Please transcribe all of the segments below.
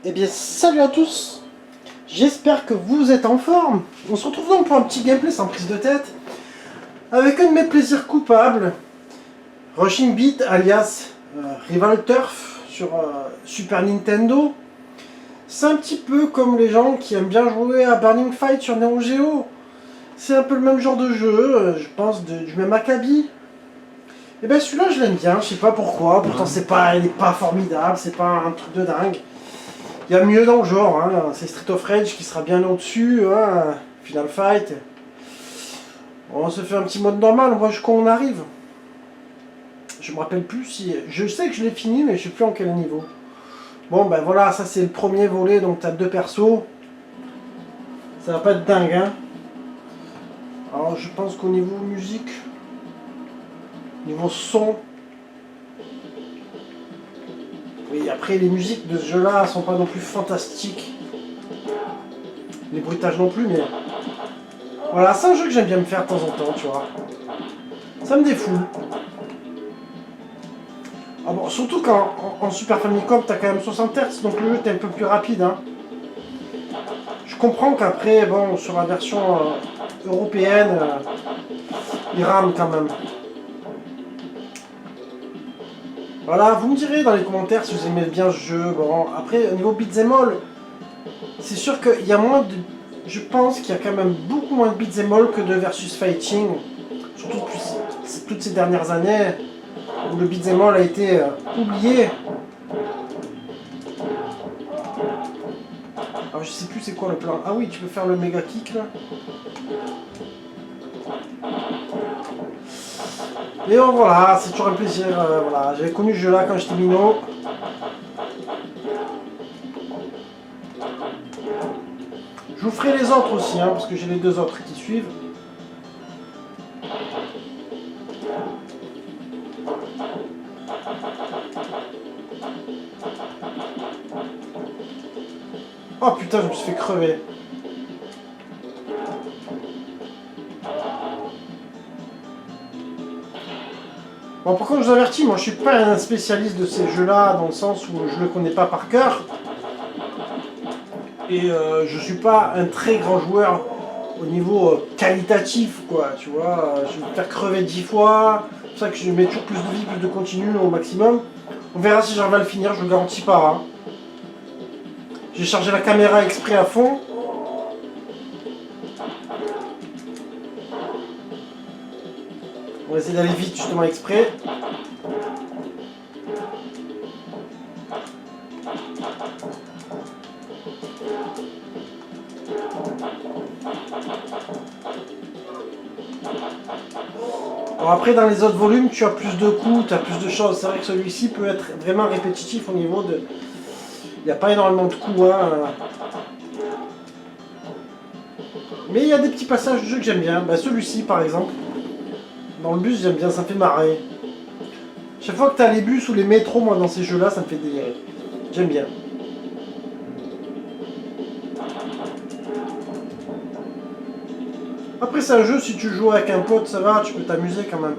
Eh bien, salut à tous. J'espère que vous êtes en forme. On se retrouve donc pour un petit gameplay sans prise de tête, avec un de mes plaisirs coupables, Rushing Beat alias Rival Turf sur Super Nintendo. C'est un petit peu comme les gens qui aiment bien jouer à Burning Fight sur Neo Geo. C'est un peu le même genre de jeu, je pense du même acabit. Et bien celui-là je l'aime bien, je sais pas pourquoi, pourtant il est pas formidable, c'est pas un truc de dingue. Il y a mieux dans le genre, hein. C'est Street of Rage qui sera bien au-dessus, hein. Final Fight. On se fait un petit mode normal, on voit jusqu'où on arrive. Je me rappelle plus si... Je sais que je l'ai fini, mais je sais plus en quel niveau. Bon ben voilà, ça c'est le premier volet, donc t'as deux persos. Ça va pas être dingue, hein. Alors je pense qu'au niveau musique, niveau son... Oui, après les musiques de ce jeu-là sont pas non plus fantastiques. Les bruitages non plus, mais... Voilà, c'est un jeu que j'aime bien me faire de temps en temps, tu vois. Ça me défoule. Ah bon, surtout qu'en en Super Famicom, t'as quand même 60 Hz, donc le jeu est un peu plus rapide, hein. Je comprends qu'après, bon, sur la version européenne, il rame quand même. Voilà, vous me direz dans les commentaires si vous aimez bien ce jeu. Bon, après, au niveau beat'em all, c'est sûr qu'il y a moins de... Je pense qu'il y a quand même beaucoup moins de beat'em all que de versus fighting. Surtout depuis toutes ces dernières années où le beat'em all a été oublié. Alors je sais plus c'est quoi le plan. Ah oui, tu peux faire le méga kick là. Et bon, voilà, c'est toujours un plaisir. Voilà, j'avais connu ce jeu là quand j'étais minot. Je vous ferai les autres aussi, hein, parce que j'ai les deux autres qui suivent. Oh putain, je me suis fait crever. Bon, par contre, je vous avertis, moi je suis pas un spécialiste de ces jeux-là, dans le sens où je le connais pas par cœur. Et je suis pas un très grand joueur au niveau qualitatif, quoi, tu vois. Je vais me faire crever 10 fois, c'est pour ça que je mets toujours plus de vie, plus de continu au maximum. On verra si j'arrive à le finir, je le garantis pas. Hein. J'ai chargé la caméra exprès à fond. On va essayer d'aller vite justement exprès. Alors après dans les autres volumes tu as plus de coups, tu as plus de choses. C'est vrai que celui-ci peut être vraiment répétitif au niveau de... Il n'y a pas énormément de coups. Hein. Mais il y a des petits passages du jeu que j'aime bien. Bah, celui-ci par exemple. Dans le bus j'aime bien, ça me fait marrer. Chaque fois que tu as les bus ou les métros, moi dans ces jeux-là, ça me fait délirer. J'aime bien. Après c'est un jeu, si tu joues avec un pote, ça va, tu peux t'amuser quand même.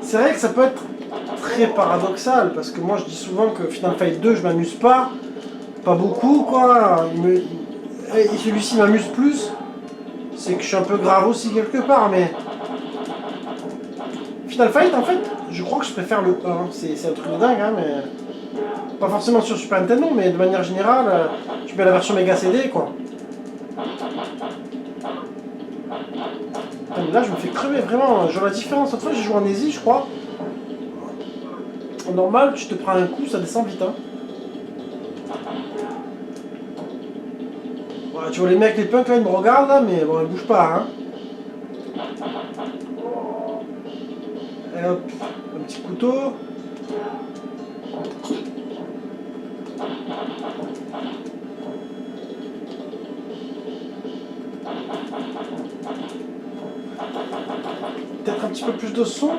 C'est vrai que ça peut être très paradoxal, parce que moi je dis souvent que Final Fight 2 je m'amuse pas beaucoup quoi, et celui-ci m'amuse plus, c'est que je suis un peu grave aussi quelque part, mais Final Fight en fait, je crois que je préfère le 1, c'est un truc de dingue, hein, mais pas forcément sur Super Nintendo, mais de manière générale, tu mets la version Mega CD quoi. Putain, mais là je me fais crever vraiment, genre la différence, autrefois j'ai joué en easy je crois. En normal, tu te prends un coup, ça descend vite. Hein. Voilà, tu vois les mecs, les punks là, ils me regardent là, mais bon, ils bougent pas. Hein. Et hop, un petit couteau. Peut-être un petit peu plus de son.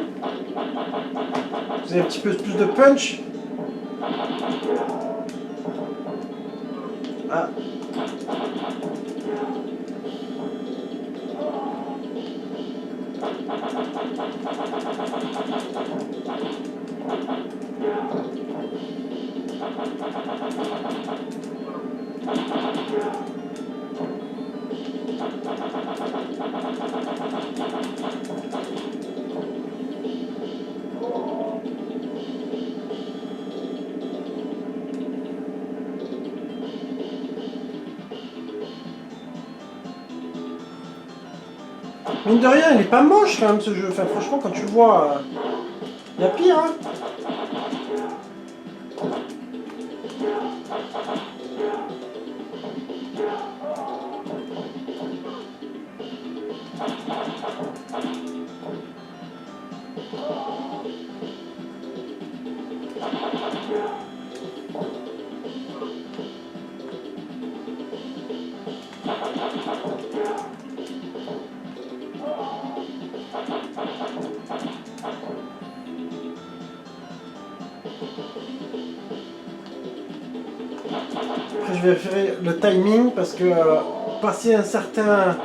Vous avez un petit peu plus de punch. Ah. Mine de rien, il est pas moche quand même ce jeu. Enfin, franchement, quand tu le vois, il y a pire, hein. Après, je vérifierai le timing parce que passer un certain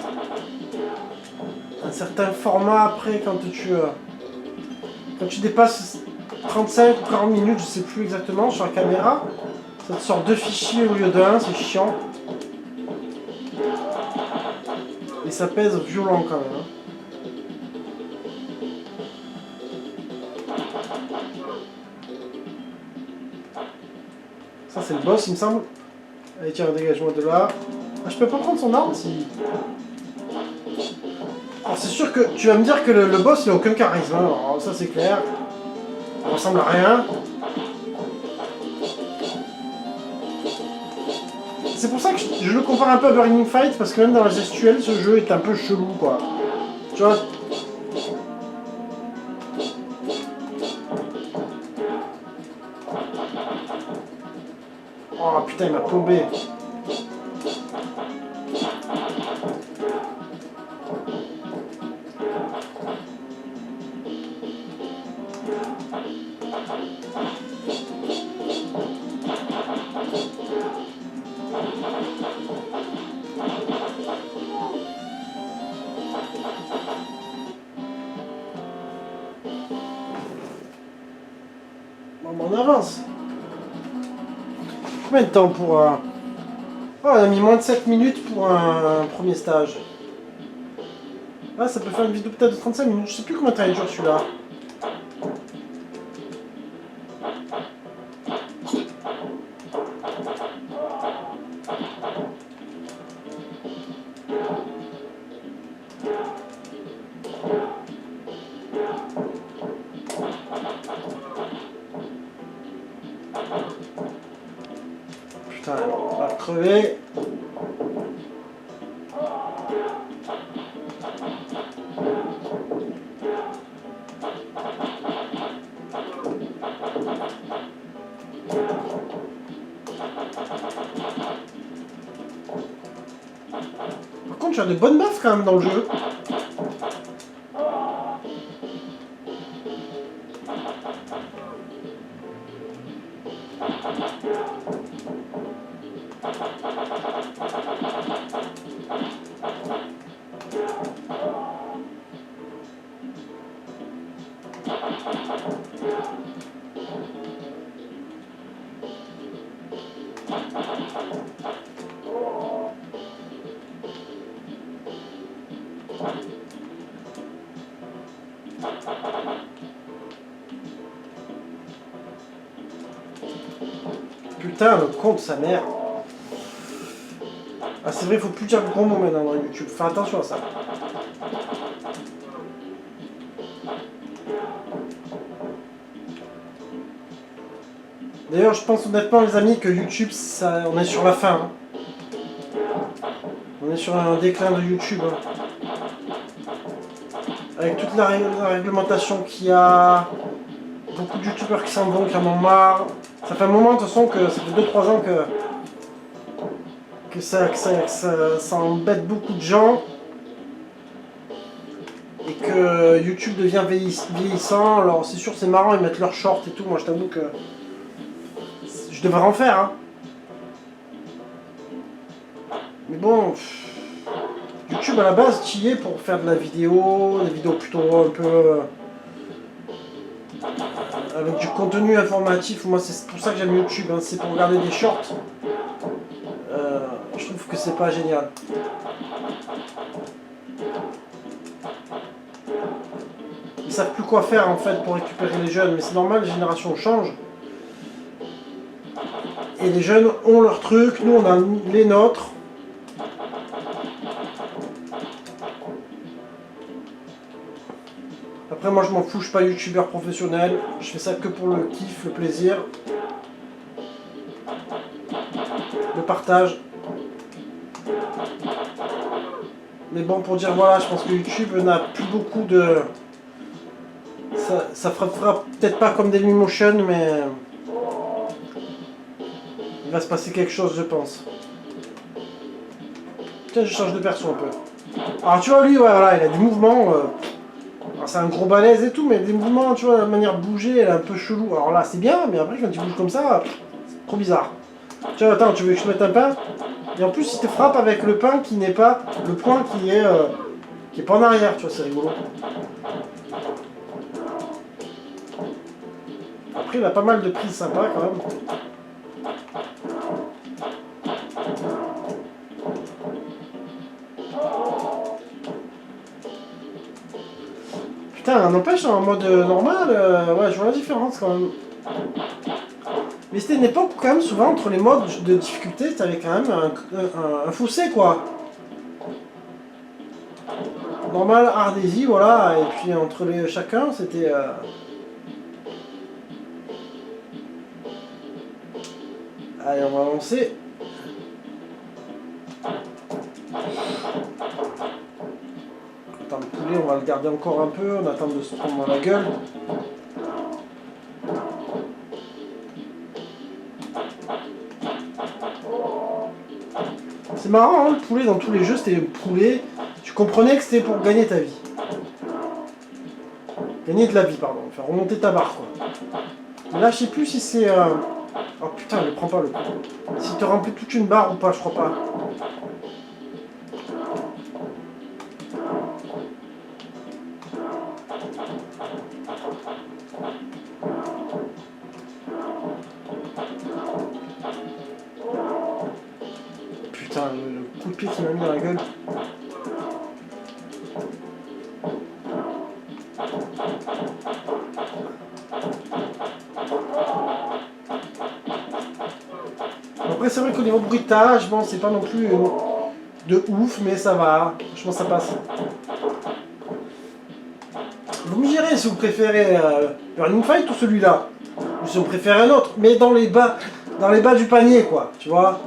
format après quand tu dépasses 35 ou 40 minutes, je sais plus exactement sur la caméra, ça te sort 2 fichiers au lieu d'un, c'est chiant. Et ça pèse violent quand même. Hein. Ça c'est le boss il me semble. Allez tiens, dégage-moi de là. Ah, je peux pas prendre son arme si... Alors c'est sûr que tu vas me dire que le boss il a aucun charisme, hein. Alors, ça c'est clair. Il ressemble à rien. C'est pour ça que je le compare un peu à Burning Fight, parce que même dans la gestuelle, ce jeu est un peu chelou quoi. Tu vois. Oh putain, il m'a plombé. Bon, on avance. Combien de temps pour un... Oh, on a mis moins de 7 minutes pour un premier stage. Ah, ça peut faire une vidéo peut-être de 35 minutes. Je sais plus combien de temps il dure celui-là. Putain, on va crever. Par contre, tu as de bonnes meufs quand même dans le jeu. Putain, le con de sa mère. Ah, c'est vrai, il faut plus dire gros mots maintenant dans YouTube. Fais attention à ça. D'ailleurs, je pense honnêtement, les amis, que YouTube, ça, on est sur la fin. Hein. On est sur un déclin de YouTube. Hein. Avec toute la réglementation qu'il y a, beaucoup de youtubeurs qui s'en vont, qui en ont marre. Ça fait un moment de toute façon que ça fait 2-3 ans que ça embête beaucoup de gens. Et que YouTube devient vieillissant. Alors c'est sûr c'est marrant, ils mettent leurs shorts et tout. Moi je t'avoue que je devrais en faire. Hein. Mais bon, YouTube à la base tu y es pour faire de la vidéo, des vidéos plutôt un peu avec du contenu informatif. Moi, c'est pour ça que j'aime YouTube, hein. C'est pour regarder des shorts. Je trouve que c'est pas génial. Ils savent plus quoi faire en fait pour récupérer les jeunes, mais c'est normal, les générations changent. Et les jeunes ont leurs trucs, nous on a les nôtres. Après moi je m'en fous, je suis pas youtubeur professionnel, je fais ça que pour le kiff, le plaisir, le partage. Mais bon, pour dire voilà, je pense que YouTube n'a plus beaucoup de... Ça fera peut-être pas comme Dailymotion, mais... il va se passer quelque chose, je pense. Tiens, je change de perso un peu. Alors tu vois, lui, ouais, voilà, il a du mouvement. C'est un gros balèze et tout, mais des mouvements, tu vois, la manière de bouger, elle est un peu chelou. Alors là, c'est bien, mais après, quand tu bouges comme ça, c'est trop bizarre. Tu vois, attends, tu veux que je te mette un pain? Et en plus, il te frappe avec le pain qui n'est pas... le point qui est pas en arrière, tu vois, c'est rigolo. Après, il a pas mal de prises sympas, quand même. Putain, n'empêche, en mode normal, ouais, je vois la différence, quand même. Mais c'était une époque où, quand même, souvent, entre les modes de difficulté, t'avais quand même un fossé, quoi. Normal, hard, easy, voilà, et puis entre les chacun, c'était... Allez, on va avancer. Attends, le poulet, on va le garder encore un peu, on attend de se prendre dans la gueule. C'est marrant, hein, le poulet, dans tous les jeux, c'était le poulet. Tu comprenais que c'était pour gagner ta vie. Gagner de la vie, pardon. Faire remonter ta barre, quoi. Mais là, je sais plus si c'est... Oh putain, ne prends pas le coup. S'il te remplit toute une barre ou pas, je crois pas. Putain, le coup de pied qu'il m'a mis dans la gueule. Après, c'est vrai qu'au niveau bruitage, bon, c'est pas non plus de ouf, mais ça va. Franchement, ça passe. Vous me direz si vous préférez Burning Fight ou celui-là. Ou si vous préférez un autre, mais dans les bas du panier, quoi, tu vois.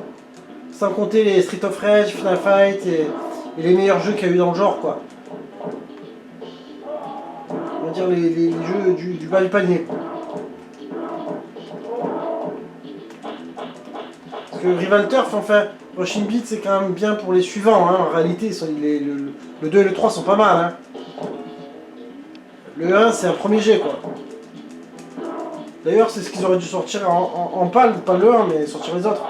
Sans compter les Street of Rage, Final Fight et les meilleurs jeux qu'il y a eu dans le genre, quoi. On va dire les jeux du bas du panier, quoi. Parce que Rival Turf, enfin, Rushing Beat, c'est quand même bien pour les suivants, hein. En réalité, le 2 et le 3 sont pas mal, hein. Le 1, c'est un premier jet, quoi. D'ailleurs, c'est ce qu'ils auraient dû sortir en pâle, pas le 1, mais sortir les autres.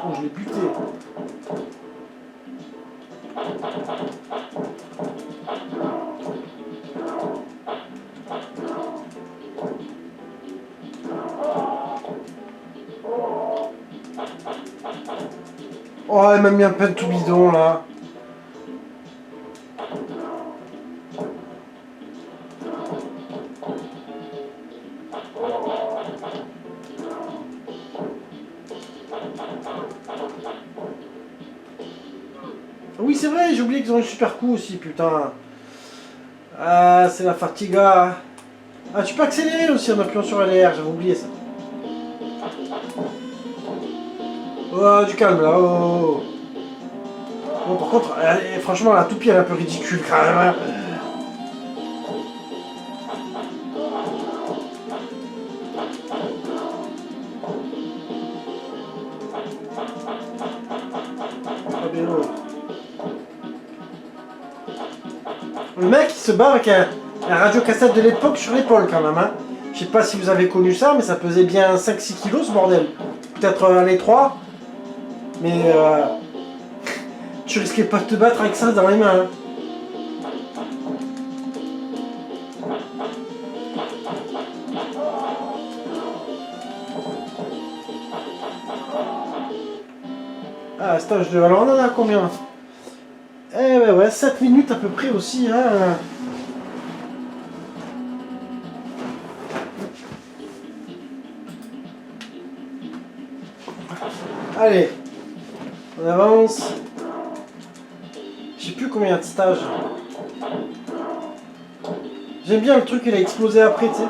Oh, je l'ai buté. Oh, elle m'a mis un pain tout bidon, là. Oui, c'est vrai, j'ai oublié qu'ils ont un super coup aussi, putain. Ah, c'est la fatiga. Ah, tu peux accélérer aussi en appuyant sur LR, j'avais oublié ça. Oh, du calme là, oh. Bon, par contre, franchement, la toupie elle est un peu ridicule quand même. Hein. Le mec il se bat avec un radiocassette de l'époque sur l'épaule quand même. Hein. Je sais pas si vous avez connu ça, mais ça pesait bien 5-6 kilos ce bordel. Peut-être les 3. Mais tu risquais pas de te battre avec ça dans les mains. Hein. Ah, stage 2. Alors on en a combien? Eh ben ouais, 7 minutes à peu près aussi. Hein. Allez, on avance. Je sais plus combien de stages. J'aime bien le truc, il a explosé après, tu sais.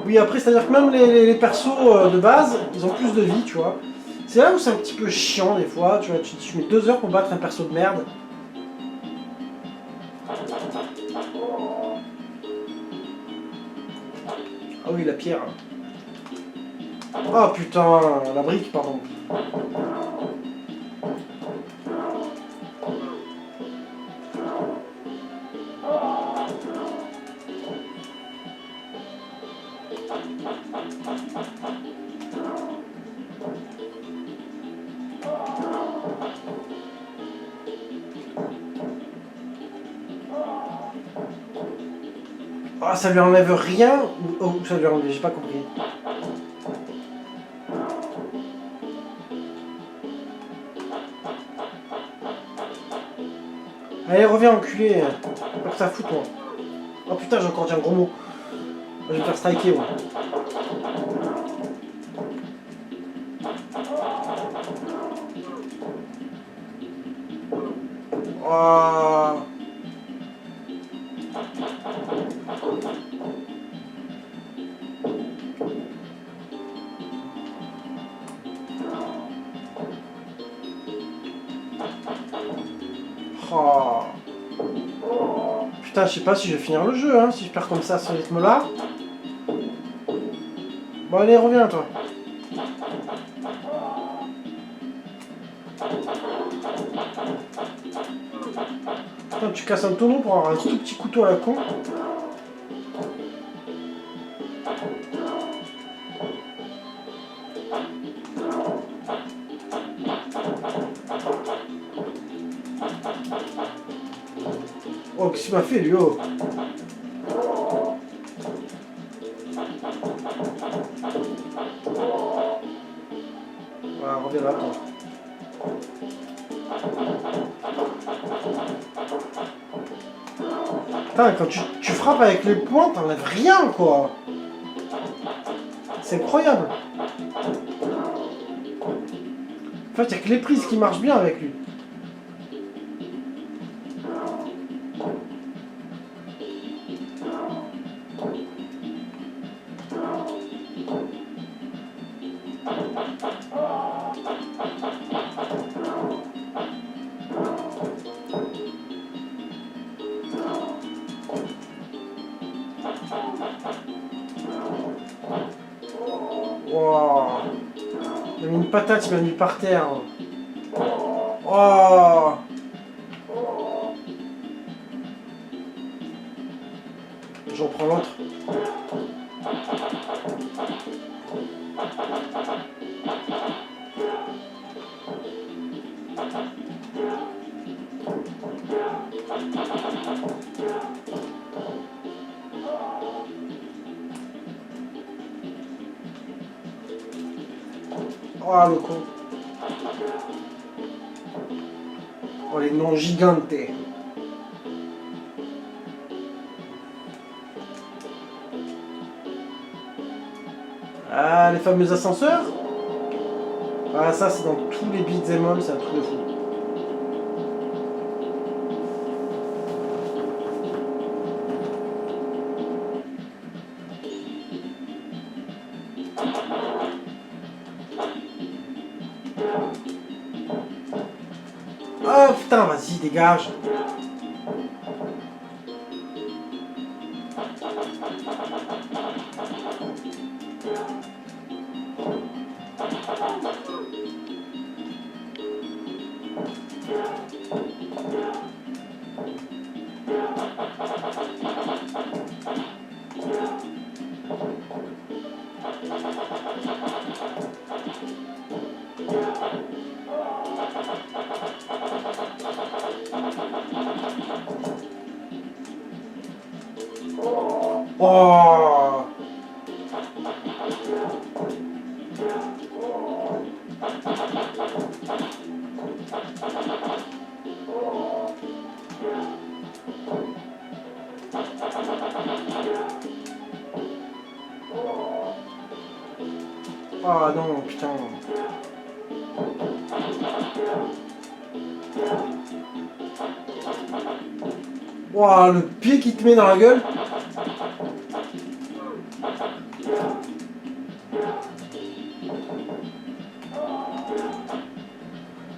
Oui, après, c'est-à-dire que même les persos de base, ils ont plus de vie, tu vois. C'est là où c'est un petit peu chiant des fois, tu vois. Tu mets 2 heures pour battre un perso de merde. Ah oui, la pierre. Oh putain, la brique, pardon. Ah, ça lui enlève rien. Oh, ça lui enlève, j'ai pas compris. Allez, reviens, enculé. Pas que ça fout, toi. Oh putain, j'ai encore dit un gros mot. Je vais me faire striker, moi. Oh. Oh. Putain, je sais pas si je vais finir le jeu, hein, si je perds comme ça à ce rythme-là. Bon, allez, reviens, toi. Putain, tu casses un tonneau pour avoir un tout petit couteau à la con. Oh, qu'est-ce qu'il m'a fait, lui, oh. Voilà, reviens là, toi. Putain, quand tu frappes avec les poings, t'enlèves rien, quoi. C'est incroyable. En fait, il n'y a que les prises qui marchent bien avec lui. Wow. Il a mis une patate, il m'a mis par terre. Oh. J'en prends l'autre. Oh le con. Oh les noms gigantes. Ah les fameux ascenseurs. Ah ça c'est dans tous les beat'em all, c'est un truc de fou. Oh putain, vas-y, dégage. Oh! Ah non, putain. Ouah, le pied qui te met dans la gueule.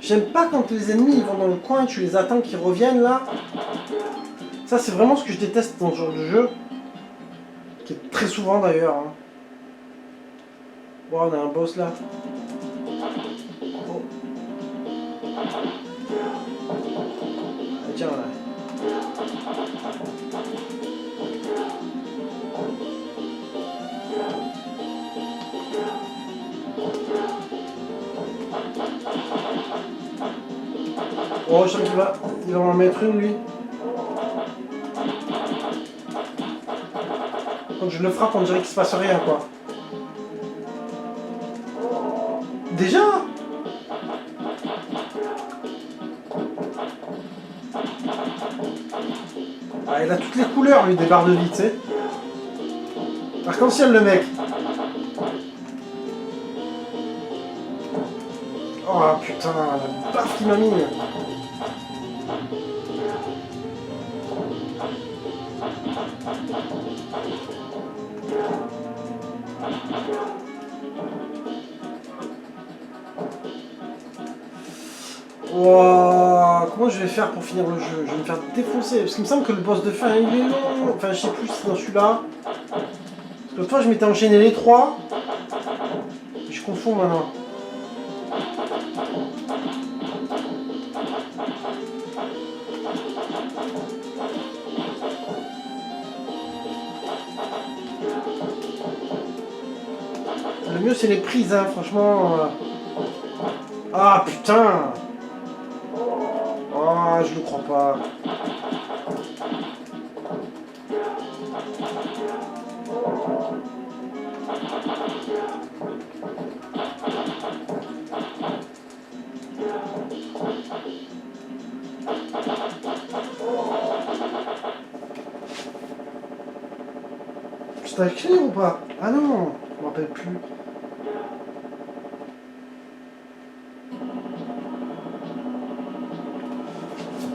J'aime pas quand les ennemis ils vont dans le coin et tu les attends qu'ils reviennent là. Ça c'est vraiment ce que je déteste dans ce genre de jeu. Qui est très souvent d'ailleurs. Hein. Wow, on a un boss là. Oh. Ah, tiens là. Oh, je sens qu'il va en mettre une lui. Quand je le frappe, on dirait qu'il se passe rien quoi. Déjà? Ah, il a toutes les couleurs lui des barres de vie, tu sais. Arc-en-ciel le mec. Oh putain, la baffe qu'il m'a mis. Wow, comment je vais faire pour finir le jeu? Je vais me faire défoncer. Parce qu'il me semble que le boss de fin il est long. Enfin, je sais plus si c'est dans celui-là. Parce que l'autre fois je m'étais enchaîné les trois. Je confonds maintenant. Le mieux c'est les prises, hein, franchement. Ah putain! Ah, je le crois pas. C'est à écrire ou pas? Ah non, je m'en rappelle plus.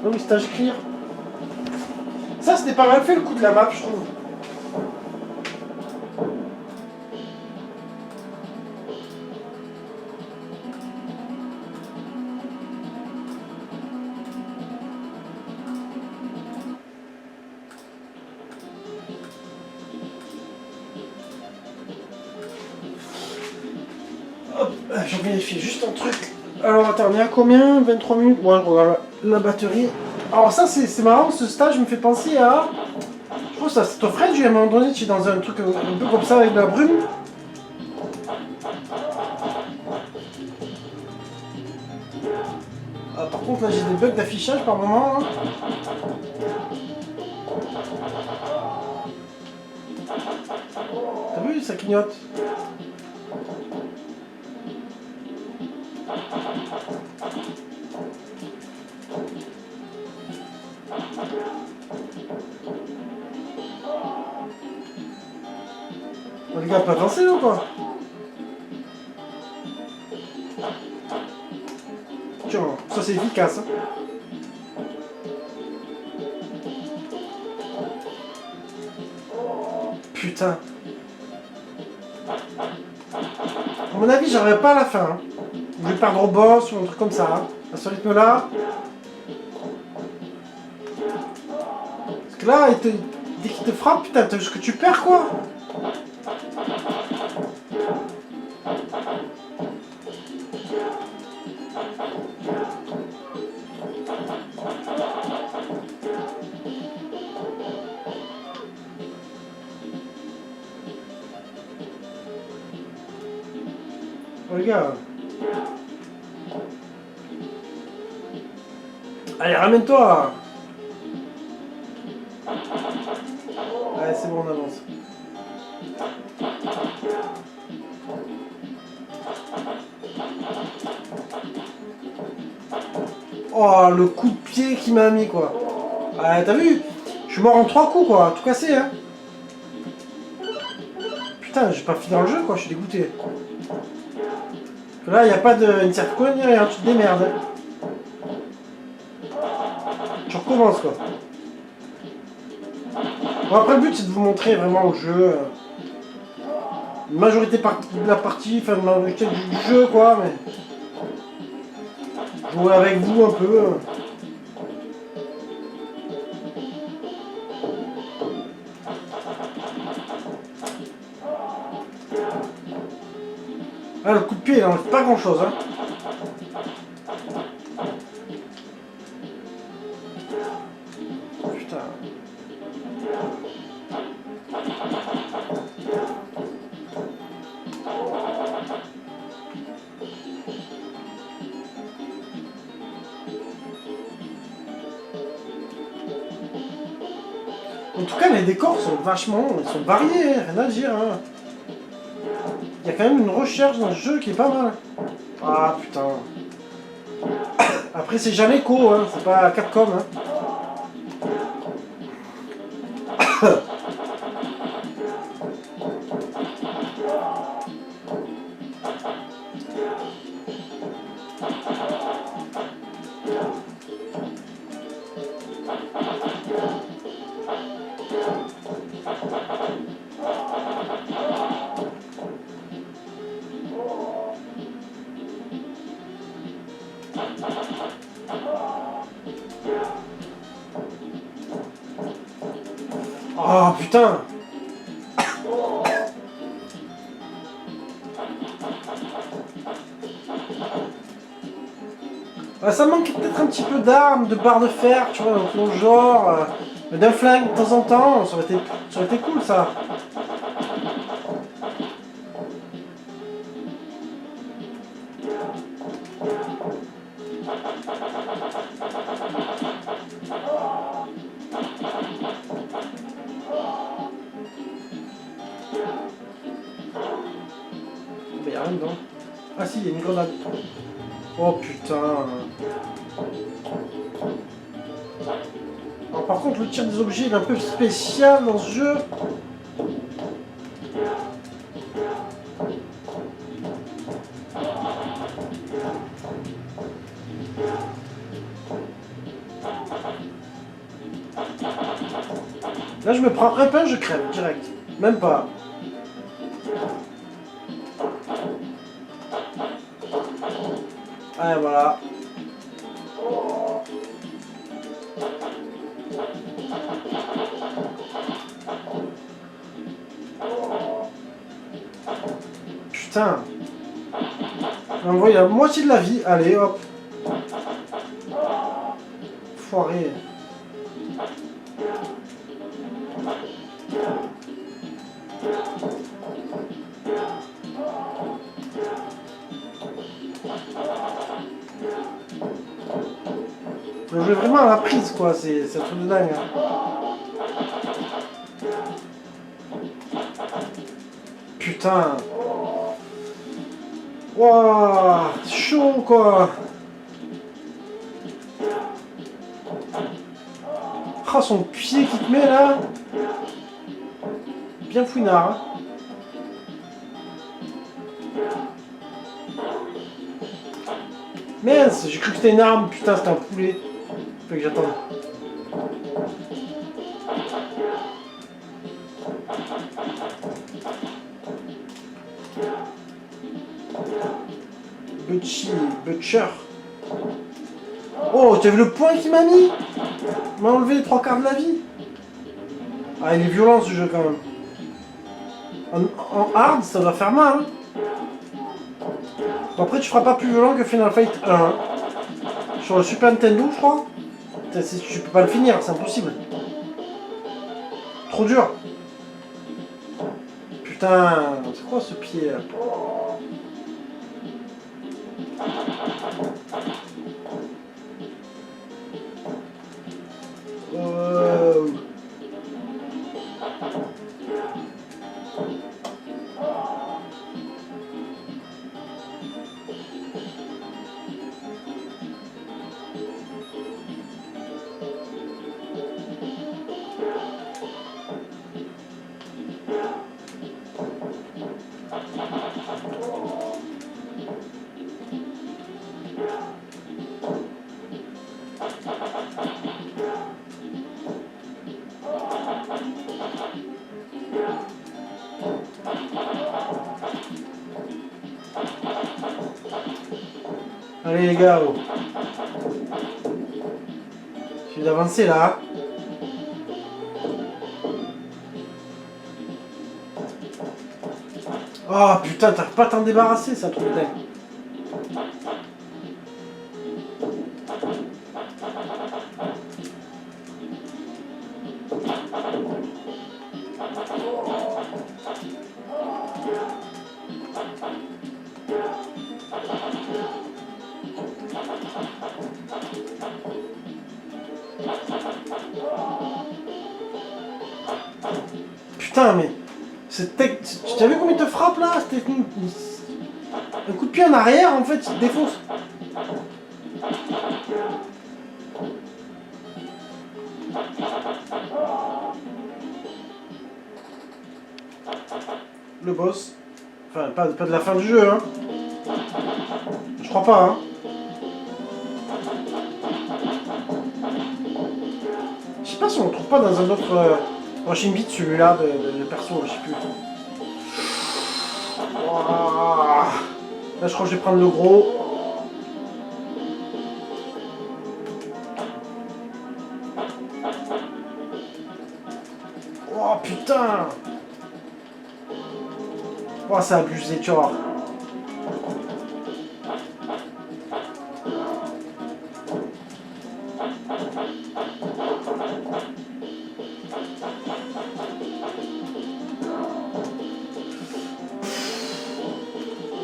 Non mais stage clear. Ça c'était pas mal fait le coup de la map je trouve. Hop, je vérifie juste un truc. Alors attends, on est à combien? 23 minutes. Moi je regarde la batterie. Alors ça c'est marrant, ce stage me fait penser à... Je trouve ça c'est au French, à un moment donné tu es dans un truc un peu comme ça avec de la brume. Ah, par contre là j'ai des bugs d'affichage par moment. Hein. T'as vu, ça clignote. Oh, les gars, pas avancer ou quoi? Tiens, ça c'est efficace. Hein. Putain. À mon avis, j'arriverai pas à la fin. Hein. Je vais perdre au boss ou un truc comme ça. Hein. À ce rythme-là. Parce que là, dès qu'il te frappe, putain, t'as vu ce que tu perds quoi. Oh, les gars. Allez, ramène-toi. Allez, c'est bon, on avance. Oh, le coup de pied qu'il m'a mis, quoi. Ouais, t'as vu? Je suis mort en 3 coups, quoi. Tout cassé, hein. Putain, j'ai pas fini dans le jeu, quoi. Je suis dégoûté. Là, il n'y a pas de insert coin ni rien. Tu te démerdes. Tu recommences, quoi. Bon, après, le but, c'est de vous montrer vraiment le jeu. Une majorité de la partie, enfin, une majorité du jeu, quoi, mais... Jouer avec vous un peu. Ah, le coup de pied, il n'enlève pas grand-chose, hein. Putain. En tout cas, les décors sont vachement... Ils sont variés, hein, rien à dire, hein. Il y a quand même une recherche dans ce jeu qui est pas mal. Ah, putain. Après, c'est Jaleco, hein. C'est pas Capcom, hein. Oh putain. Ça manque peut-être un petit peu d'armes, de barres de fer, tu vois, dans ton genre, d'un flingue de temps en temps, ça aurait été cool ça. Mais y'a rien dedans. Ah si, il y a une grenade. Oh putain. Alors par contre, le tir des objets il est un peu spécial dans ce jeu. Là, je me prends un pain, je crève direct. Même pas. Allez, voilà. Putain. On voit la moitié de la vie. Allez, hop. Foiré. Faut jouer vraiment à la prise, quoi. C'est un truc de dingue. Hein. Putain. Wouah, chaud, quoi. Ah, son pied qui te met, là. Bien fouinard, hein. Mince, j'ai cru que c'était une arme. Putain, c'était un poulet. Faut que j'attende. Butcher. Oh, tu as vu le point qu'il m'a mis? Il m'a enlevé les 3/4 de la vie. Ah, il est violent ce jeu quand même. En hard, ça doit faire mal. Hein. Bon, après, tu feras pas plus violent que Final Fight 1. Hein. Sur le Super Nintendo, je crois. Tu peux pas le finir, c'est impossible. Trop dur. Putain, c'est quoi ce pied là? Allez les gars, oh. J'ai d'avancer là. Oh putain, t'arrives pas à t'en débarrasser, ça, truc dingue. Putain, mais... Tu as vu comment il te frappe là? C'était un coup de pied en arrière, en fait, il te défonce. Le boss. Enfin, pas de la fin du jeu, hein. Je crois pas, hein. Je sais pas si on le trouve pas dans un autre Rushing Beat, celui-là, de perso, je sais plus. Ouah. Là, je crois que je vais prendre le gros. Oh putain! Oh, c'est abusé, tu vois.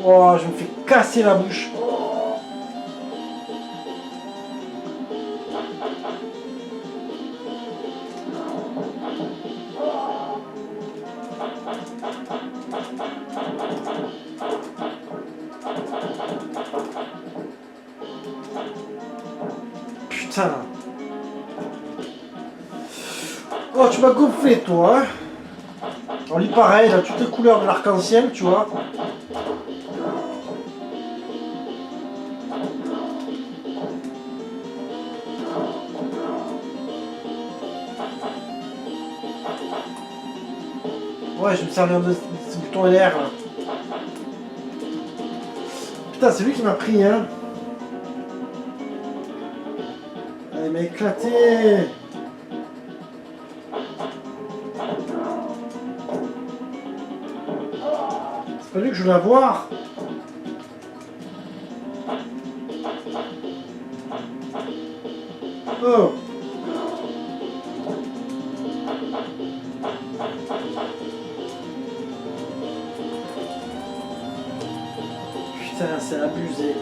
Oh, je me fais casser la bouche. Putain. Oh, tu m'as gonflé, toi, hein. On lit pareil, là, toutes les couleurs de l'arc-en-ciel, tu vois. Ouais, je me sers de ce bouton LR, là. Putain, c'est lui qui m'a pris, hein. Il m'a éclaté. C'est pas lui que je voulais avoir. Oh. Putain, c'est abusé.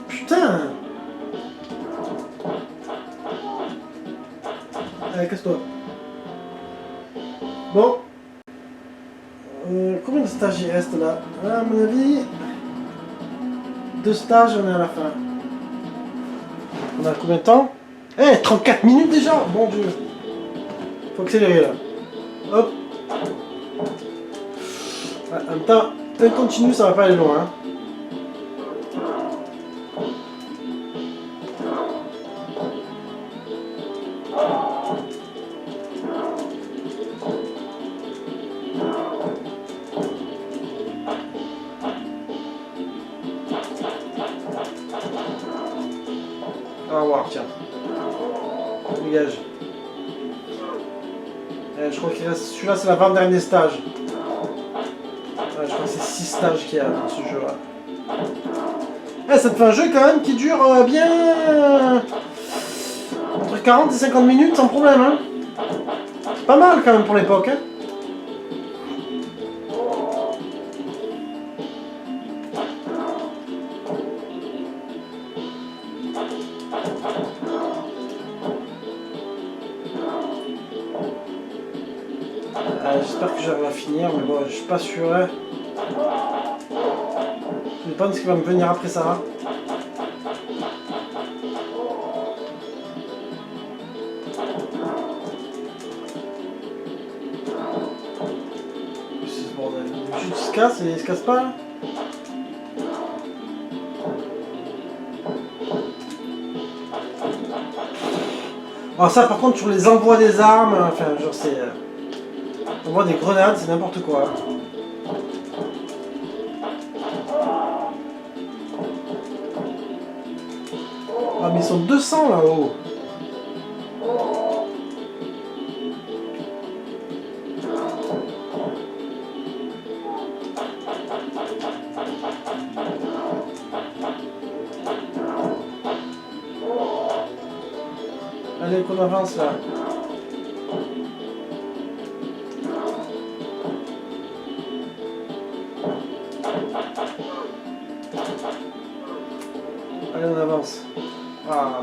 Putain. Allez, casse-toi. Bon. Combien de stages il reste là? À mon avis, 2 stages, on est à la fin. On a combien de temps? Eh, 34 minutes déjà? Mon dieu. Faut accélérer là. Hop. Ouais, en même temps, un continu, ça va pas aller loin. Hein. On va voir, tiens. Dégage. Je crois qu'il reste. Celui-là, c'est l'avant-dernier stage. Ouais, je crois que c'est 6 stages qu'il y a dans ce jeu-là. Eh, ça te fait un jeu quand même qui dure bien. Entre 40 et 50 minutes sans problème, hein. Pas mal quand même pour l'époque, hein. J'espère que j'arrive à finir, mais bon, je suis pas sûr. Hein. Je sais pas ce qui va me venir après ça. C'est ce bordel. Le jeu se casse et il se casse pas là. Alors ça par contre sur les envois des armes, enfin genre c'est... on voit des grenades, c'est n'importe quoi. Ah mais ils sont 200 là-haut. Allez qu'on avance là. Allez on avance. Ah.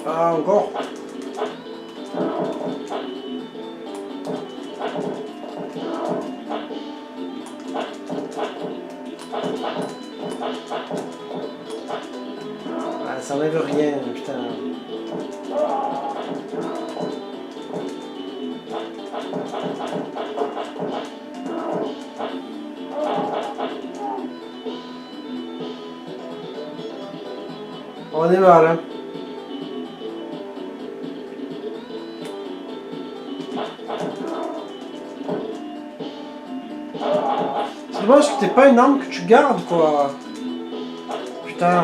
Ah encore. Ah, ça enlève rien, putain. On est mal, hein. C'est dommage que t'aies pas une arme que tu gardes, quoi. Putain.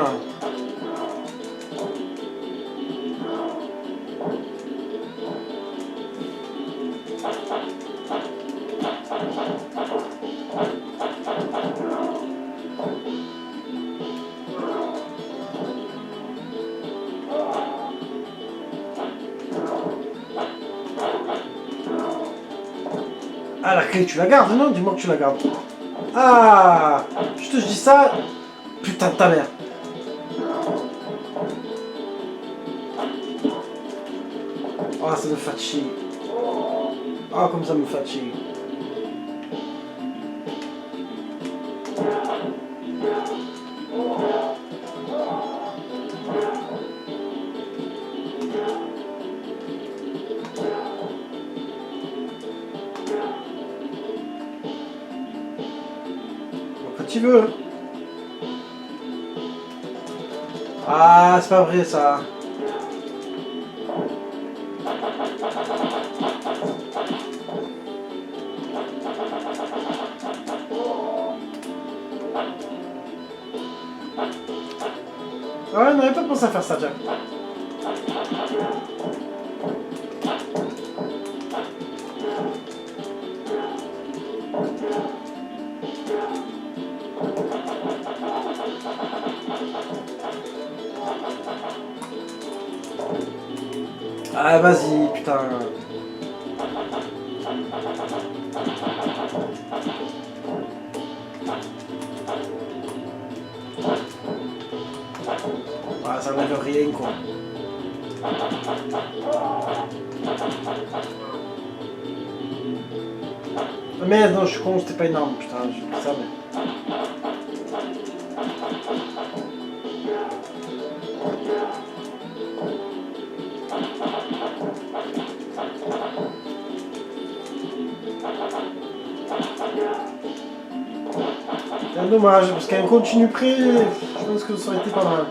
Ah, la clé, tu la gardes, non? Dis-moi que tu la gardes. Ah! Je te dis ça. Putain de ta mère. Ah, ça me fatigue. Ah, comme ça me fatigue. Quand tu veux. Ah, c'est pas vrai ça. Ouais, on n'avait pas pensé à faire ça, Jack. Ah, vas-y, putain. Ah, ça n'enlève rien, quoi. Ah, merde, non, je suis con, c'était pas une arme, putain, j'ai pris ça, mais... C'est dommage, parce qu'un continu près, je pense que ça aurait été pas mal.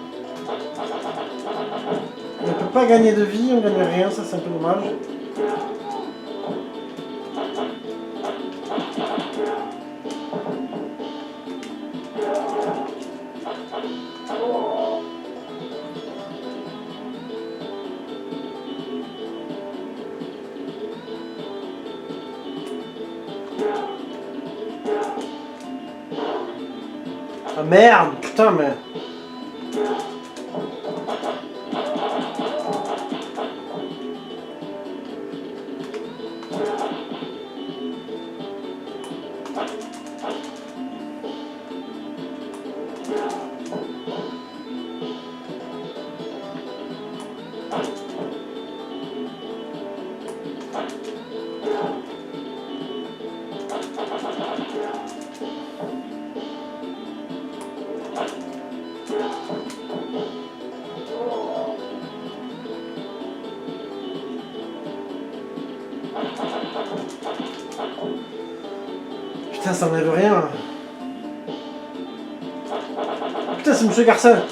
On ne peut pas gagner de vie, on gagne rien, ça c'est un peu dommage. Ah merde, putain, mais... Putain, ça n'enlève rien. Putain, c'est Monsieur Garcin.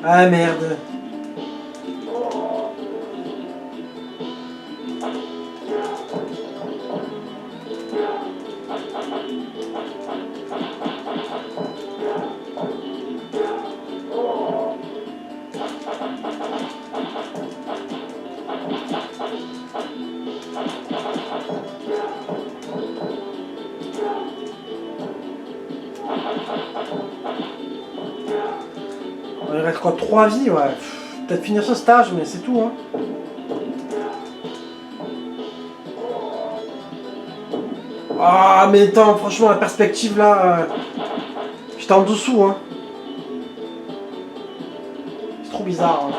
Ah merde. Il reste quoi, 3 vies, ouais. Peut-être finir ce stage, mais c'est tout, hein. Ah, mais attends, franchement, la perspective, là... J'étais en dessous, hein. C'est trop bizarre, hein.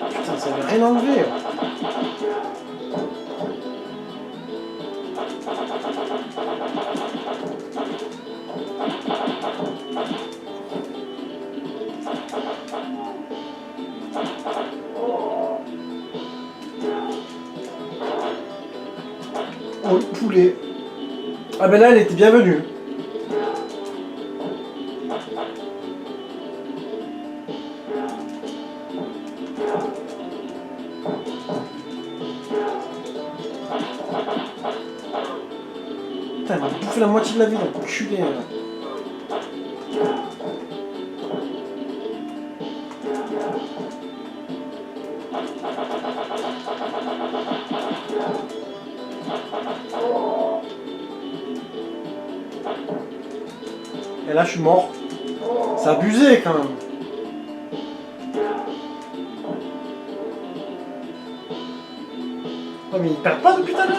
Putain, ça avait rien enlevé. Oh, le poulet. Ah ben là, elle était bienvenue. Putain, elle m'a bouffé la moitié de la vie, l'enculé. Et là, je suis mort. C'est abusé, quand même. Oh, mais ils perdent pas depuis tout à l'heure.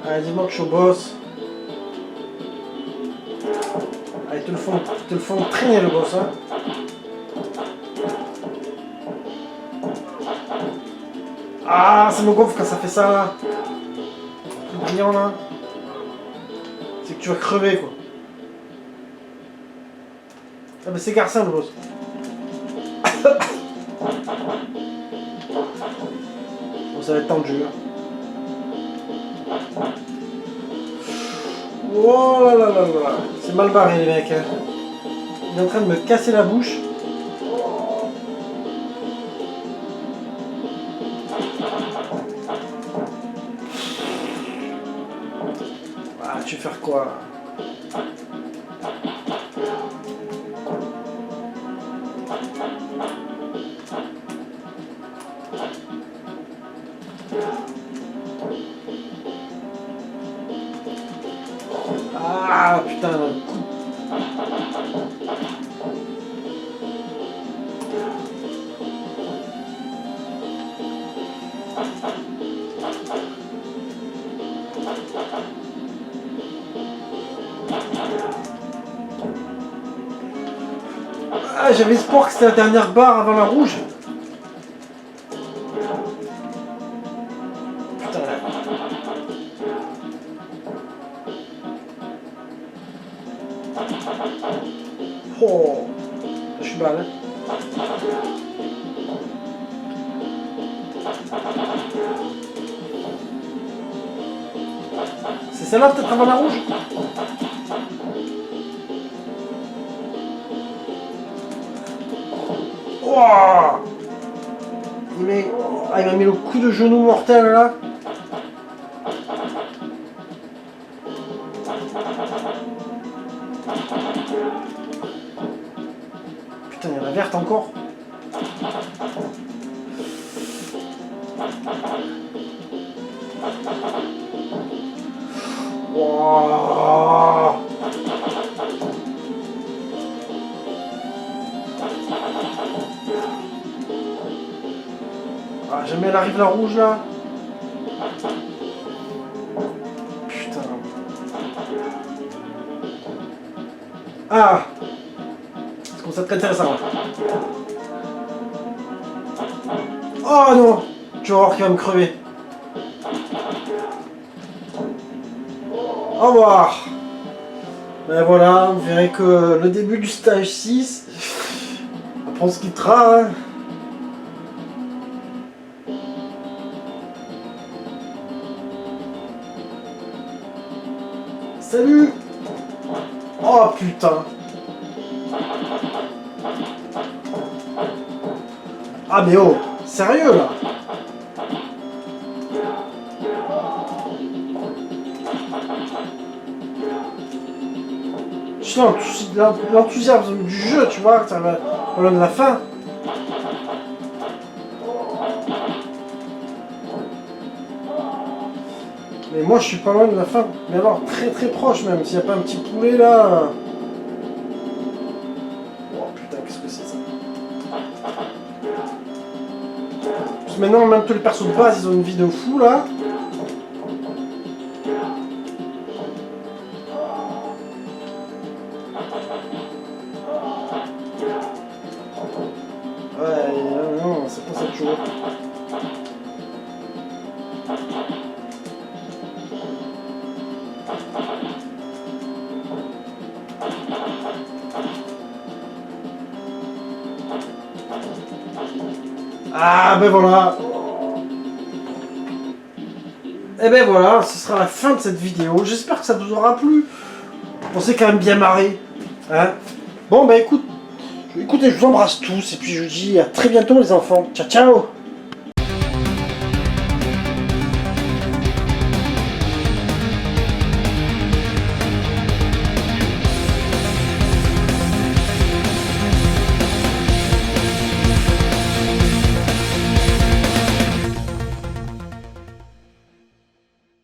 Allez, dis-moi que je suis au boss. Allez, te le font traîner le boss, hein. Ah, ça me gonfle quand ça fait ça, là. Le brillant, là. C'est que tu vas crever, quoi. Ah, bah c'est Garcin, le boss. Bon, ça va être tendu, hein. Oh là là là là. C'est mal barré, les mecs, hein. Il est en train de me casser la bouche. Ah, tu veux faire quoi, là? Ah putain, le coup. Ah, j'avais espoir que c'était la dernière barre avant la rouge. Putain. Oh, je suis mal, hein. C'est celle-là peut-être avant la rouge? Oh, il m'a mis le coup de genou mortel là. Putain, encore. Wow. Ah, jamais elle arrive la rouge là. Putain. Ah, ça commence à être intéressant. Oh non, tu vas voir qu'il va me crever. Au revoir. Ben voilà, vous verrez que le début du stage 6, après on se quittera. Hein. Salut. Oh putain. Ah mais oh, sérieux là. Je sens l'enthousiasme du jeu, tu vois, ça va pas loin de la fin. Mais moi je suis pas loin de la fin, mais alors très très proche même, s'il n'y a pas un petit poulet là. Oh putain, qu'est-ce que c'est ça? Parce que maintenant même tous les persos de base ils ont une vie de fou là. Ouais, non, c'est pas ça que je veux. Ah ben voilà. Et ben voilà, ce sera la fin de cette vidéo. J'espère que ça vous aura plu. On s'est quand même bien marré. Hein, bon ben écoutez, je vous embrasse tous et puis je vous dis à très bientôt les enfants. Ciao ciao.